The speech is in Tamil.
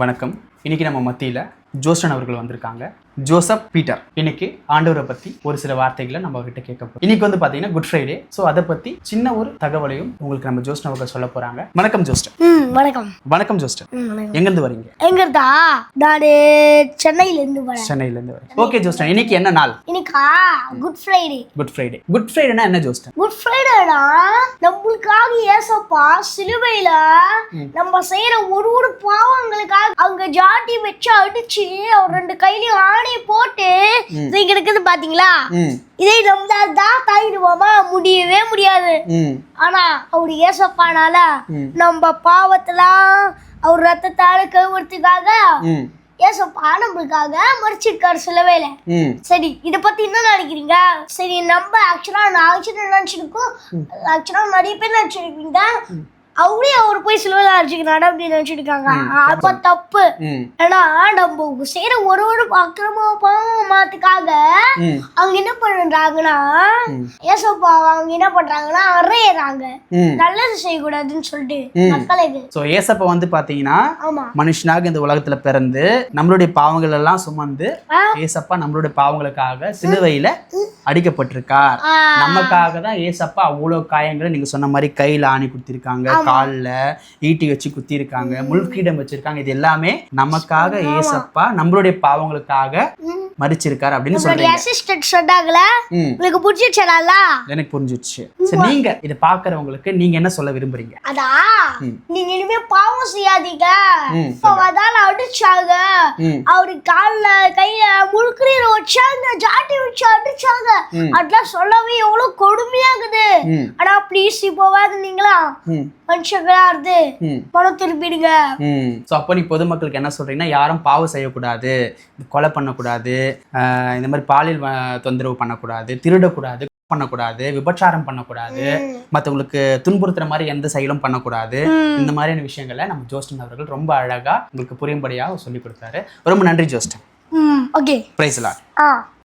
வணக்கம். இன்னைக்கு நம்ம மத்தியில் ஜோஸ்டன் அவர்கள் வந்திருக்காங்க. Joseph Peter. இன்னைக்கு ஆண்டவரை பற்றி ஒரு சில வார்த்தைகளை நம்ம அவர்கிட்ட கேட்க போகிறோம். இன்னைக்கு வந்து பார்த்தீங்கன்னா குட் ஃப்ரைடே. ஸோ அதை பற்றி சின்ன ஒரு தகவலையும் உங்களுக்கு நம்ம ஜோஸ்டன் அவர்கள் சொல்ல போகிறாங்க. வணக்கம் ஜோஸ்டன். வணக்கம். வணக்கம் ஜோஸ்டன். எங்கேருந்து வரீங்க? எங்கடா? நான் சென்னையிலேருந்து வரேன். சென்னையிலேருந்து வரேன். ஓகே ஜோஸ்டன், இன்னைக்கு என்ன நாள்? இன்னைக்கா Good Friday. Good Friday. Good ஃப்ரைடேனா என்ன ஜோஸ்டன்? குட் ஃப்ரைடேனா நம்மளுக்காக ஏசப்பா சிலுவையில நம்ம செய்யற ஒரு பாவங்களுக்காக அங்க ஜாட்டி வச்சு அடிச்சு அவர் ரெண்டு கையிலயும் ஆணி போட்டு கிடக்குது பாத்தீங்களா? இதை நம்மளால தான் தாங்கிடுவோமா? முடியவே முடியாது. ஆனா அவர் ஏசப்பானால நம்ம பாவத்தெல்லாம் அவர் ரத்தத்தால கழுவுறதுக்காக ஏசப்பா நம்மளுக்காக மறிச்சிருக்காரு சிலுவையில. சரி, இத பத்தி என்ன நினைக்கிறீங்க? சரி, நம்ம நான் நினைச்சிருக்கோம். நிறைய பேர் நினைச்சிருக்கீங்க அவரே அவர் போய் சிலுவையில அடிச்சுக்கிறாரு அப்படின்னு நினைச்சிருக்காங்க. அப்ப தப்பு. ஏன்னா நம்ம செய்யற ஒரு அக்கிரமத்துக்காக அவங்க என்ன பண்றாங்கன்னா ஏசப்பா அவங்க என்ன பண்றாங்கன்னா அறையறாங்க, நல்லது செய்யக்கூடாதுன்னு சொல்லிட்டு மக்களுக்கு. சோ ஏசப்பா வந்து பாத்தீங்கன்னா மனுஷனாக இந்த உலகத்துல பிறந்து நம்மளுடைய பாவங்கள் எல்லாம் சுமந்து ஏசப்பா நம்மளுடைய பாவங்களுக்காக சிலுவையில அடிக்கப்பட்டிருக்கார். நமக்காக தான் ஏசப்பா அவ்வளவு காயங்களை நீங்க சொன்ன மாதிரி கையில ஆணி குத்திருக்காங்க, கால்ல ஈட்டி வச்சு குத்தி இருக்காங்க, முள்கிடம் வச்சிருக்காங்க. இது எல்லாமே நமக்காக ஏசப்பா நம்மளுடைய பாவங்களுக்காக மரிச்சிருக்காரு அப்படின்னு சொல்றீங்க. அசிஸ்டன்ட் சொன்னாங்களே, உங்களுக்கு புரிஞ்சிச்சல? எனக்கு புரிஞ்சிச்சு. சரி, நீங்க இத பாக்குறவங்களுக்கு நீங்க என்ன சொல்ல விரும்புறீங்க? அதா நீங்க இனிமே பாவம் செய்யாதீங்க. அதால அடிச்சாங்க, அவரு கால்ல கையில முள்கிரீர வச்சாங்க, ஜாட்டி வச்சு அடிச்சாங்க. அதெல்லாம் சொல்லவே எவ்வளவு கொடுமையாகுது. ஆனா ப்ளீஸ் இப்போவாது நீங்களா மனுஷங்களா இருந்து பணம் திருப்பிடுங்க. அப்போ நீ பொதுமக்களுக்கு என்ன சொல்றீங்கன்னா, யாரும் பாவம் செய்யக்கூடாது, கொலை பண்ணக்கூடாது, இந்த மாதிரி பாலியல் தொந்தரவு பண்ணக்கூடாது, திருடக்கூடாது, பண்ணக்கூடாது, விபச்சாரம் பண்ணக்கூடாது, மற்றவங்களுக்கு துன்புறுத்துற மாதிரி எந்த செயலும் பண்ணக்கூடாது. இந்த மாதிரியான விஷயங்களை நம்ம ஜோஸ்டன் அவர்கள் ரொம்ப அழகா உங்களுக்கு புரியும்படியாக சொல்லி கொடுத்தாரு. ரொம்ப நன்றி Joston. Okay, praise the Lord.